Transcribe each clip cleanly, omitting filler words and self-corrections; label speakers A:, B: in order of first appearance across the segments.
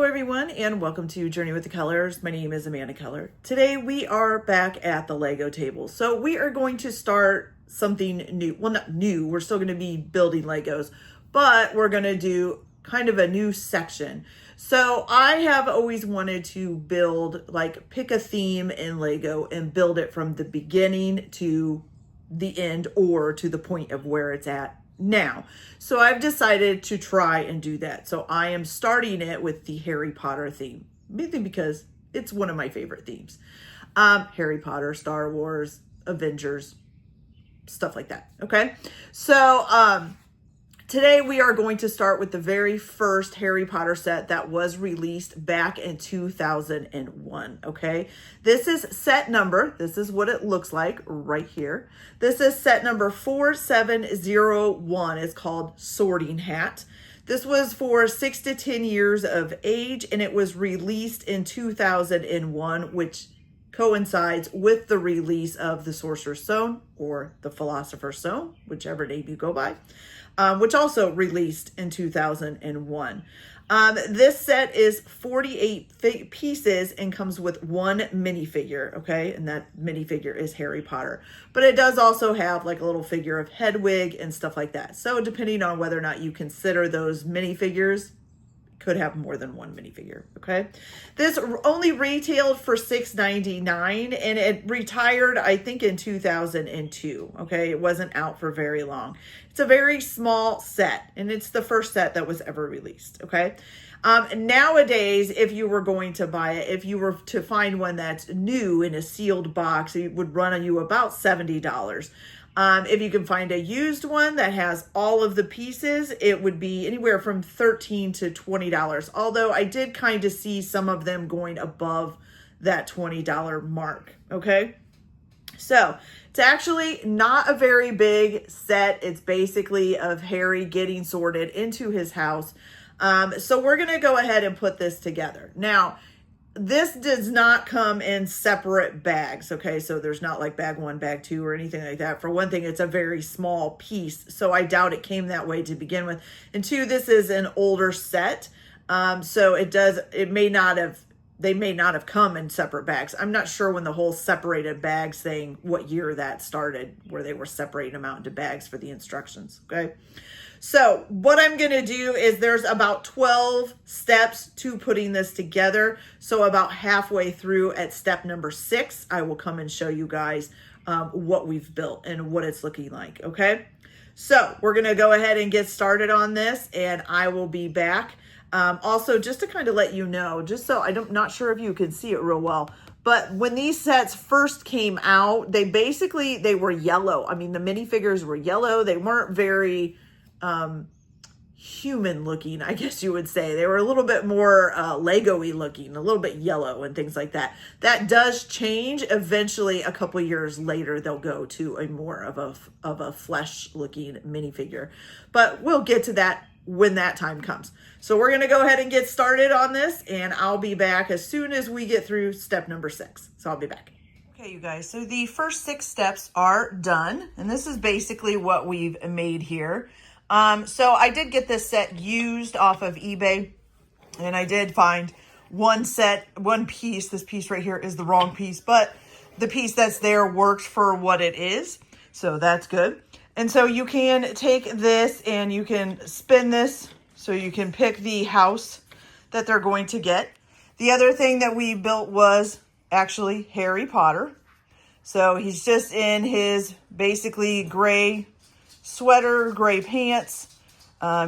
A: everyone, and welcome to Journey with the Colors. My name is Amanda Keller. Today we are back at the Lego table. So we are going to start something new. Well, not new, we're still going to be building Legos, but we're going to do kind of a new section. So I have always wanted to build, like, pick a theme in Lego and build it from the beginning to the end or to the point of where it's at now. So I've decided to try and do that. So I am starting it with the Harry Potter theme, mainly because it's one of my favorite themes. Harry Potter, Star Wars, Avengers, stuff like that. Okay. So today we are going to start with the very first Harry Potter set that was released back in 2001, okay? This is set number, this is what it looks like right here. This is set number 4701. It's called Sorting Hat. This was for 6 to 10 years of age, and it was released in 2001, which coincides with the release of the Sorcerer's Stone or the Philosopher's Stone, whichever name you go by. Which also released in 2001. This set is 48 pieces and comes with one minifigure, okay? And that minifigure is Harry Potter. But it does also have like a little figure of Hedwig and stuff like that. So depending on whether or not you consider those minifigures, could have more than one minifigure, okay? This only retailed for $6.99 and it retired, I think, in 2002, okay? It wasn't out for very long. It's a very small set, and it's the first set that was ever released, okay? Nowadays, if you were going to buy it, if you were to find one that's new in a sealed box, it would run on you about $70. If you can find a used one that has all of the pieces, it would be anywhere from $13 to $20. Although I did kind of see some of them going above that $20 mark. Okay. So it's actually not a very big set. It's basically of Harry getting sorted into his house. So we're going to go ahead and put this together. Now, this does not come in separate bags, okay? So there's not like bag one, bag two, or anything like that. For one thing, it's a very small piece, so I doubt it came that way to begin with. And two, this is an older set, so they may not have come in separate bags. I'm not sure when the whole separated bags thing, what year that started, where they were separating them out into bags for the instructions, okay? So what I'm going to do is there's about 12 steps to putting this together. So about halfway through at step number 6, I will come and show you guys what we've built and what it's looking like. Okay. So we're going to go ahead and get started on this, and I will be back. Also, just to kind of let you know, just so I'm not sure if you can see it real well, but when these sets first came out, they were yellow. I mean, the minifigures were yellow. They weren't very human looking, I guess you would say. They were a little bit more Lego-y looking, a little bit yellow and things like that. That does change eventually. A couple years later, they'll go to a more of a flesh looking minifigure, but we'll get to that when that time comes. So we're going to go ahead and get started on this, and I'll be back as soon as we get through step number 6. So I'll be back. Okay, you guys, so the first 6 steps are done, and this is basically what we've made here. So I did get this set used off of eBay, and I did find one piece. This piece right here is the wrong piece, but the piece that's there works for what it is. So that's good. And so you can take this and you can spin this so you can pick the house that they're going to get. The other thing that we built was actually Harry Potter. So he's just in his basically gray sweater, gray pants.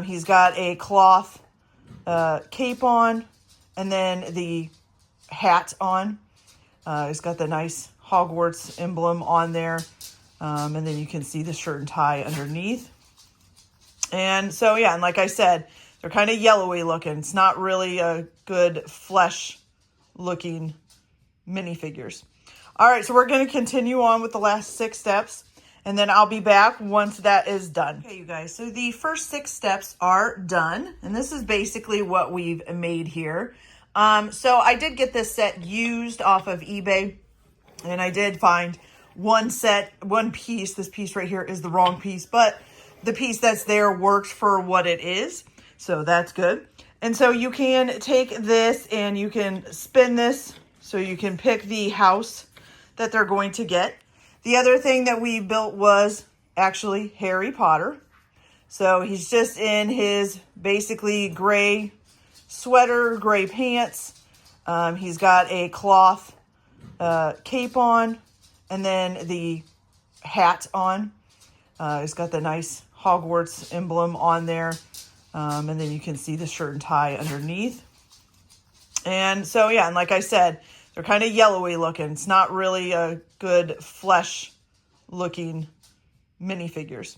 A: He's got a cloth cape on, and then the hat on. He's got the nice Hogwarts emblem on there. And then you can see the shirt and tie underneath. And so, yeah, and like I said, they're kind of yellowy looking. It's not really a good flesh looking minifigures. All right, so we're going to continue on with the last 6 steps, and then I'll be back once that is done. Okay, you guys, so the first 6 steps are done, and this is basically what we've made here. So I did get this set used off of eBay, and I did find one piece. This piece right here is the wrong piece, but the piece that's there works for what it is. So that's good. And so you can take this and you can spin this so you can pick the house that they're going to get. The other thing that we built was actually Harry Potter. So he's just in his basically gray sweater, gray pants. He's got a cloth cape on and then the hat on. He's got the nice Hogwarts emblem on there. And then you can see the shirt and tie underneath. And so, yeah, and like I said, they're kind of yellowy looking. It's not really a good flesh looking minifigures.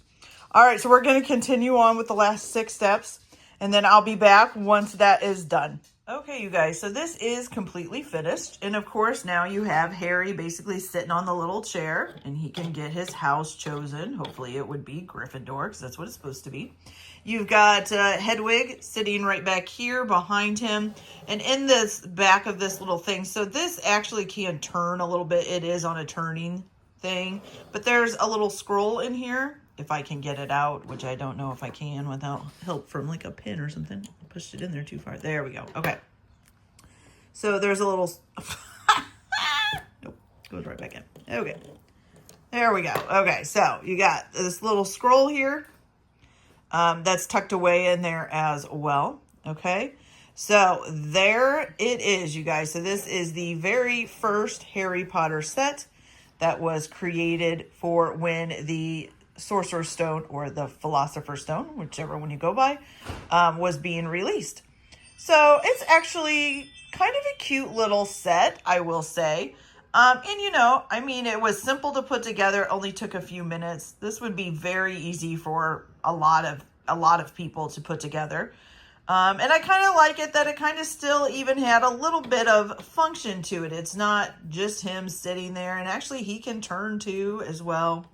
A: All right, so we're going to continue on with the last 6 steps, and then I'll be back once that is done. Okay, you guys, so this is completely finished. And of course, now you have Harry basically sitting on the little chair, and he can get his house chosen. Hopefully it would be Gryffindor, because that's what it's supposed to be. You've got Hedwig sitting right back here behind him. And in this back of this little thing, so this actually can turn a little bit. It is on a turning thing. But there's a little scroll in here, if I can get it out, which I don't know if I can without help from like a pin or something. I pushed it in there too far. There we go. Okay. So there's a little... Nope. Goes right back in. Okay. There we go. Okay, so you got this little scroll here. That's tucked away in there as well. Okay, so there it is, you guys. So this is the very first Harry Potter set that was created for when the Sorcerer's Stone or the Philosopher's Stone, whichever one you go by, was being released. So it's actually kind of a cute little set, I will say. And you know, I mean, it was simple to put together. It only took a few minutes. This would be very easy for a lot of people to put together. And I kind of like it that it kind of still even had a little bit of function to it. It's not just him sitting there, and actually he can turn too as well.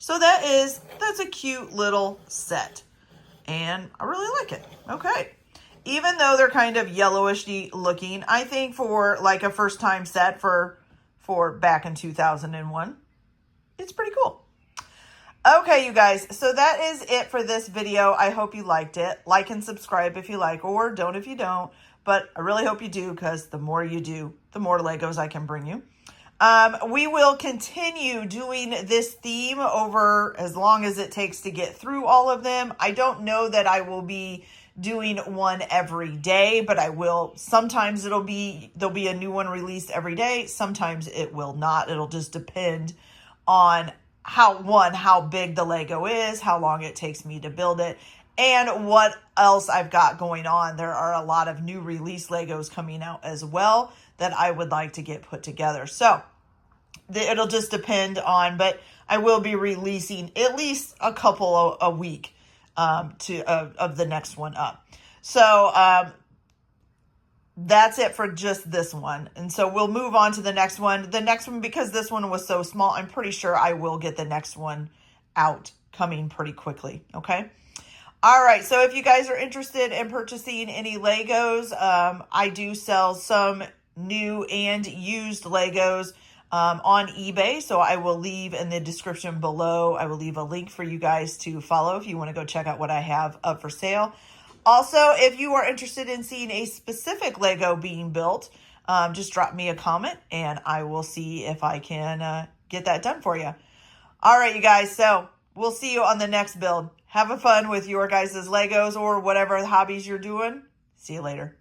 A: So that's a cute little set, and I really like it. Okay. Even though they're kind of yellowish looking, I think for like a first time set for back in 2001, it's pretty cool. Okay, you guys, so that is it for this video. I hope you liked it. Like and subscribe if you like, or don't if you don't. But I really hope you do, because the more you do, the more Legos I can bring you. We will continue doing this theme over as long as it takes to get through all of them. I don't know that I will be doing one every day, but I will. Sometimes there'll be a new one released every day. Sometimes it will not. It'll just depend on how big the Lego is, how long it takes me to build it, and what else I've got going on. There are a lot of new release Legos coming out as well that I would like to get put together. So it'll just depend on, but I will be releasing at least a couple a week of the next one up. So that's it for just this one. And so we'll move on to the next one. The next one, because this one was so small, I'm pretty sure I will get the next one out coming pretty quickly. Okay. All right. So if you guys are interested in purchasing any Legos, I do sell some new and used Legos on eBay. So I will leave in the description below. I will leave a link for you guys to follow if you want to go check out what I have up for sale. Also, if you are interested in seeing a specific Lego being built, just drop me a comment and I will see if I can get that done for you. All right, you guys. So we'll see you on the next build. Have fun with your guys' Legos or whatever hobbies you're doing. See you later.